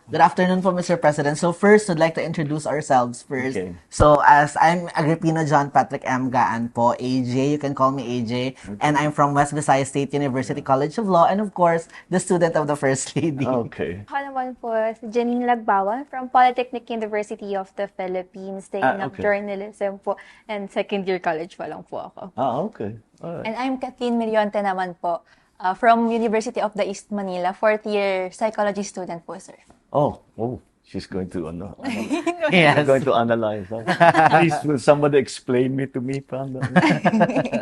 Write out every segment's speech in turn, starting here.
Good afternoon po, Mr. President. So first, we'd like to introduce ourselves first. Okay. So as I'm Agripino John Patrick M. Gaan po, AJ, you can call me AJ, and I'm from West Visayas State University College of Law, and of course, the student of the First Lady. Okay. Ako naman po, si Janine Lagbawan from Polytechnic University of the Philippines, taking up Okay. journalism po, and second year college pa lang po ako. Okay. All right. And I'm Kathleen Mirionte naman po, from University of the East Manila, fourth year psychology student po, sir. Oh, she's going to Yes. going to analyze. Please, will somebody explain me to me, Panda?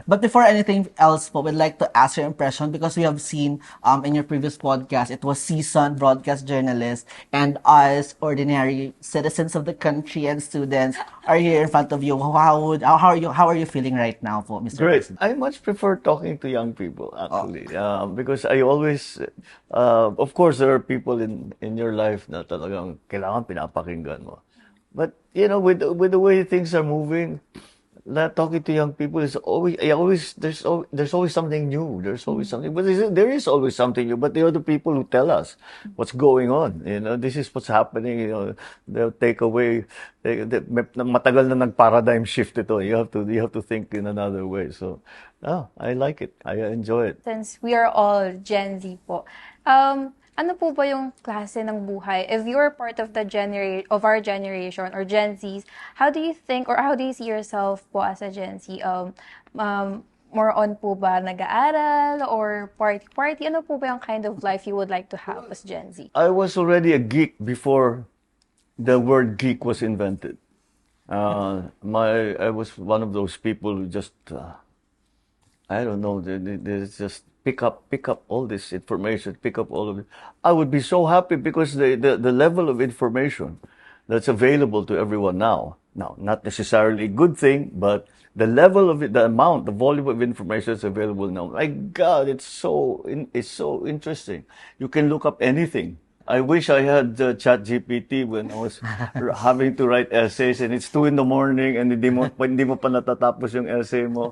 But before anything else po, we'd like to ask your impression because we have seen in your previous podcast, it was seasoned broadcast journalists and us, ordinary citizens of the country and students, are here in front of you. How are you feeling right now po, Mr. Great. President? I much prefer talking to young people, actually, because I always, of course, there are people in your life na talagang kailangan pinapakinggan mo. But with the way things are moving, talking to young people is there's always something new. There's always something, but there is always something new. But they are the people who tell us what's going on. This is what's happening. They'll take away. Matagal na nag-paradigm shift ito. You have to think in another way. So, I like it. I enjoy it. Since we are all Gen Z po, ano po ba yung klase ng buhay? If you're part of our generation or Gen Zs, how do you think or how do you see yourself po as a Gen Z? More on po ba nag-aaral or party? Ano po ba yung kind of life you would like to have as Gen Z? I was already a geek before the word geek was invented. I was one of those people who just, I don't know, they just pick up all this information, pick up all of it. I would be so happy because the level of information that's available to everyone now, not necessarily a good thing, but the level of it, the amount, the volume of information that's available now. My God, it's so interesting. You can look up anything. I wish I had ChatGPT when I was having to write essays and it's 2 a.m. and hindi mo pa natatapos yung essay mo.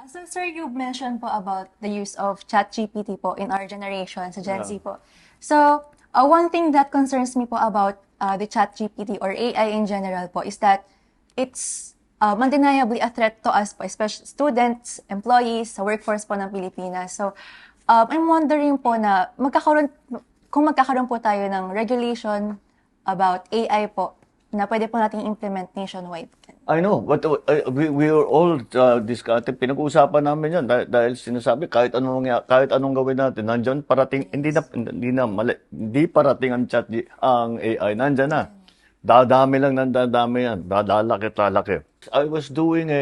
So, sir, you mentioned po about the use of ChatGPT po in our generation, sa Gen Z po. So, one thing that concerns me po about the ChatGPT or AI in general po is that it's undeniably a threat to us po, especially students, employees, sa workforce po ng Pilipinas. So, I'm wondering po na kung magkakaroon po tayo ng regulation about AI po, na pwede po nating implement nationwide. I know, but we were all discussing, pinag-uusapan namin yan dahil sinasabi kahit anong gawin natin, nandiyan parating, hindi parating ang AI, nandiyan na. Dadami yan, lalaki. I was doing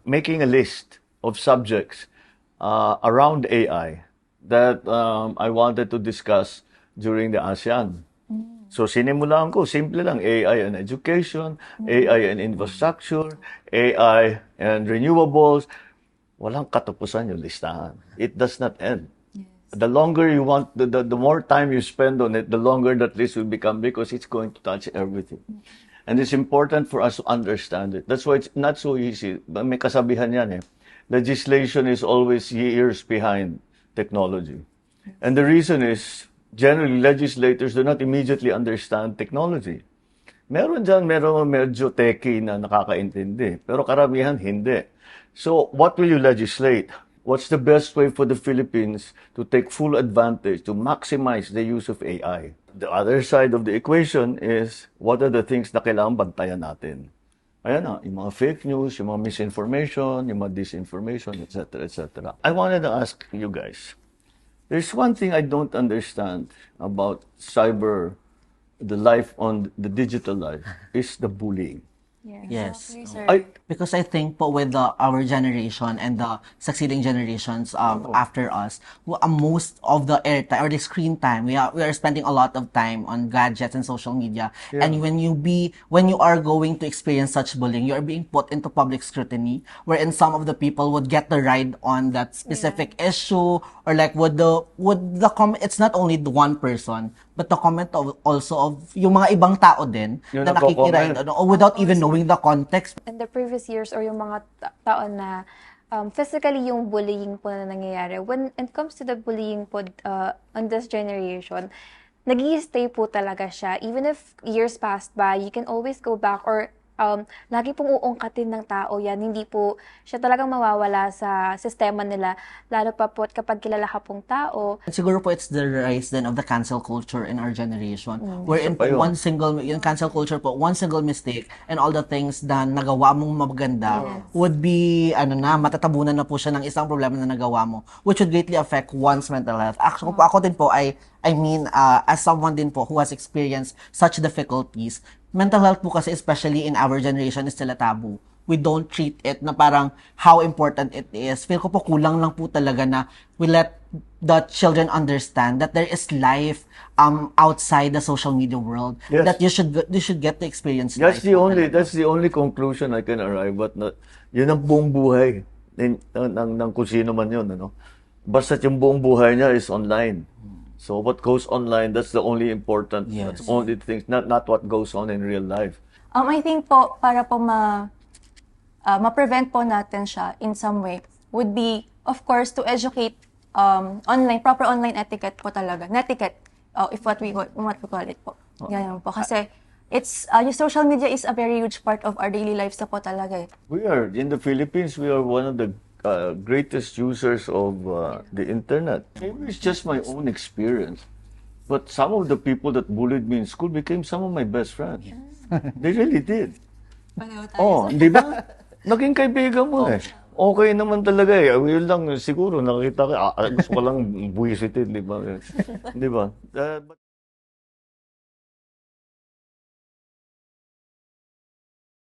making a list of subjects around AI that I wanted to discuss during the ASEAN. So, sinimulan ko, simple lang, AI and education, AI and infrastructure, AI and renewables. Walang katapusan yung listahan. It does not end. Yes. The longer you want, the more time you spend on it, the longer that list will become because it's going to touch everything. And it's important for us to understand it. That's why it's not so easy. May kasabihan yan eh. Legislation is always years behind technology. And the reason is, generally, legislators do not immediately understand technology. Meron medyo techie na nakakaintindi, pero karamihan hindi. So, what will you legislate? What's the best way for the Philippines to take full advantage, to maximize the use of AI? The other side of the equation is, what are the things na kailangan bantayan natin? Ayan na, yung mga fake news, yung mga misinformation, yung mga disinformation, etc., etc. I wanted to ask you guys, there's one thing I don't understand about the life on the digital life, is the bullying. Yes. Exactly, sir. Because I think po with our generation and the succeeding generations after us, most of the airtime or the screen time, we are spending a lot of time on gadgets and social media. Yeah. And when you are going to experience such bullying, you are being put into public scrutiny, wherein some of the people would get the ride on that specific issue, or like would the comment. It's not only the one person, but the comment also of yung mga ibang tao din Yung na nakikirain without even knowing the context. In the previous years or yung mga taon na physically yung bullying po na nangyayari, when it comes to the bullying po on this generation, nag-i-stay po talaga siya. Even if years passed by, you can always go back or lagi pong uungkatin ng tao yan. Hindi po siya talagang mawawala sa sistema nila. Lalo pa po kapag kilala ka pong tao. Siguro po it's the rise then of the cancel culture in our generation. Wherein po Isa pa yun. yung cancel culture po, one single mistake and all the things na nagawa mong maganda would be, matatabunan na po siya ng isang problema na nagawa mo, which would greatly affect one's mental health. Actually po, ako din po, as someone din po who has experienced such difficulties, mental health po kasi especially in our generation is still a taboo. We don't treat it na parang how important it is. Feel ko po kulang lang po talaga na we let the children understand that there is life outside the social media world. Yes. That you should get to experience That's life. that's the only conclusion I can arrive at. Na, yun ang buong buhay ng kung sino man yun, ano. Basta yung buong buhay niya is online. So what goes online, that's the only important, Yes. that's only things, not what goes on in real life. I think po, para po ma-prevent po natin siya in some way, would be, of course, to educate proper online etiquette po talaga. Netiquette, if what we call it po. Ganyan po. Kasi, yung social media is a very huge part of our daily lives na po talaga eh. We are, in the Philippines, we are one of the greatest users of the internet. Maybe it's just my own experience. But some of the people that bullied me in school became some of my best friends. They really did. Pareho tayo. Oh, di ba? Naging kaibigan mo eh. Okay naman talaga eh. Yun lang siguro nakita ko, gusto ko lang buwisitin, di ba? Di ba? But